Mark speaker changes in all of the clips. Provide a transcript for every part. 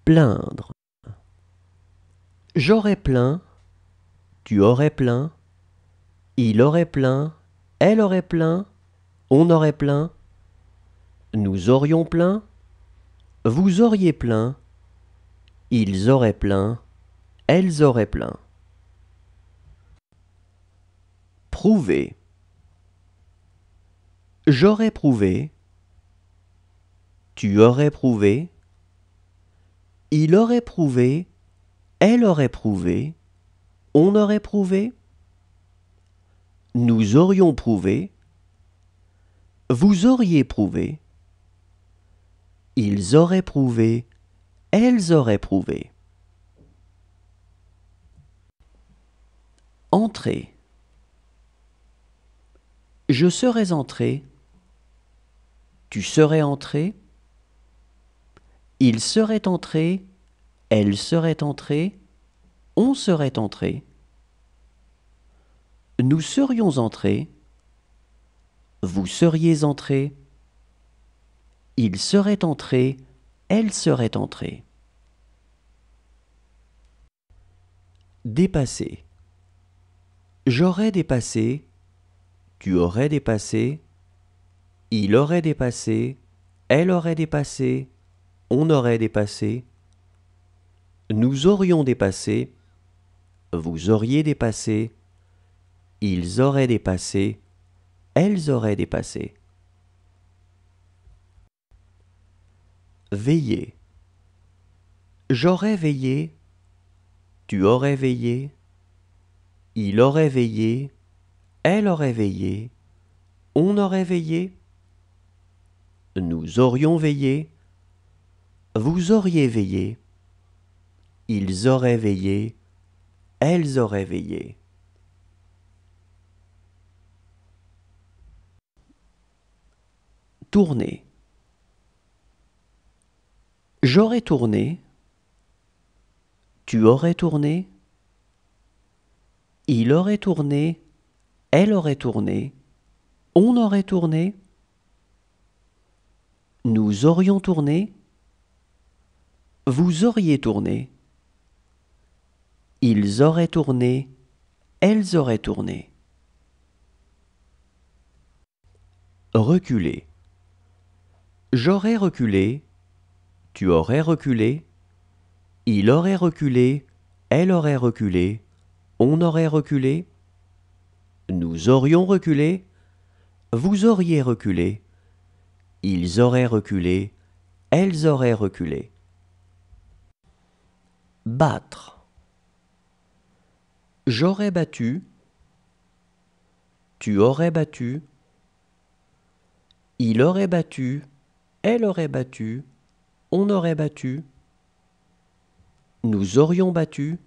Speaker 1: Plaindre. J'aurais plein, tu aurais plein, il aurait plein, elle aurait plein, on aurait plein, nous aurions plein, vous auriez plein, ils auraient plein, elles auraient plein. Prouver. J'aurais prouvé, tu aurais prouvé, il aurait prouvé, elle aurait prouvé, on aurait prouvé, nous aurions prouvé, vous auriez prouvé, ils auraient prouvé, elles auraient prouvé. Entrer. Je serais entré, tu serais entré, il serait entré, elle serait entrée, on serait entré, nous serions entrés, vous seriez entrés, il serait entré, elle serait entrée. Dépasser. J'aurais dépassé, tu aurais dépassé, il aurait dépassé, elle aurait dépassé, on aurait dépassé, nous aurions dépassé, vous auriez dépassé, ils auraient dépassé, elles auraient dépassé. Veiller. J'aurais veillé, tu aurais veillé, il aurait veillé, elle aurait veillé, on aurait veillé, nous aurions veillé, vous auriez veillé, ils auraient veillé, elles auraient veillé. Tourner. J'aurais tourné, tu aurais tourné, il aurait tourné, elle aurait tourné, on aurait tourné, nous aurions tourné, vous auriez tourné, ils auraient tourné, elles auraient tourné. Reculer. J'aurais reculé, tu aurais reculé, il aurait reculé, elle aurait reculé, on aurait reculé, nous aurions reculé, vous auriez reculé, ils auraient reculé, elles auraient reculé. Battre. J'aurais battu, tu aurais battu, il aurait battu, elle aurait battu, on aurait battu, nous aurions battu,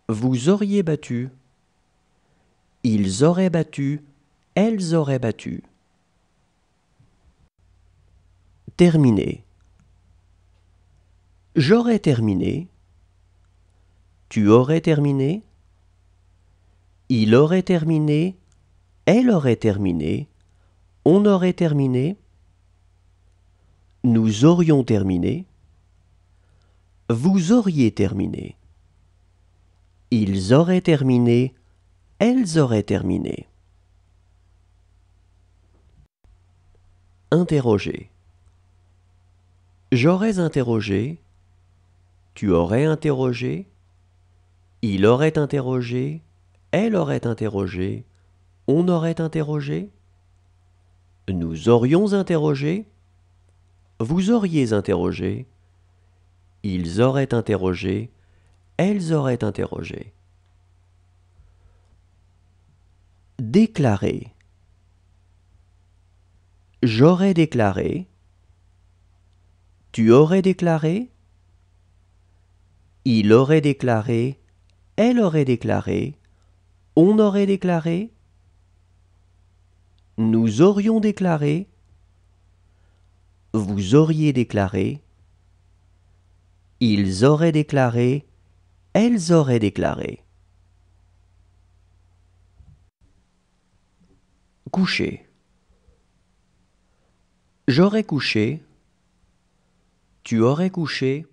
Speaker 1: vous auriez battu, ils auraient battu, elles auraient battu. Terminer. J'aurais terminé, tu aurais terminé, il aurait terminé, elle aurait terminé, on aurait terminé, nous aurions terminé, vous auriez terminé, ils auraient terminé, elles auraient terminé. Interroger. J'aurais interrogé, tu aurais interrogé, il aurait interrogé, elle aurait interrogé, on aurait interrogé, nous aurions interrogé, vous auriez interrogé, ils auraient interrogé, elles auraient interrogé. Déclarer. J'aurais déclaré, tu aurais déclaré, il aurait déclaré, elle aurait déclaré, on aurait déclaré, nous aurions déclaré, vous auriez déclaré, ils auraient déclaré, elles auraient déclaré. Coucher. J'aurais couché, Tu aurais couché.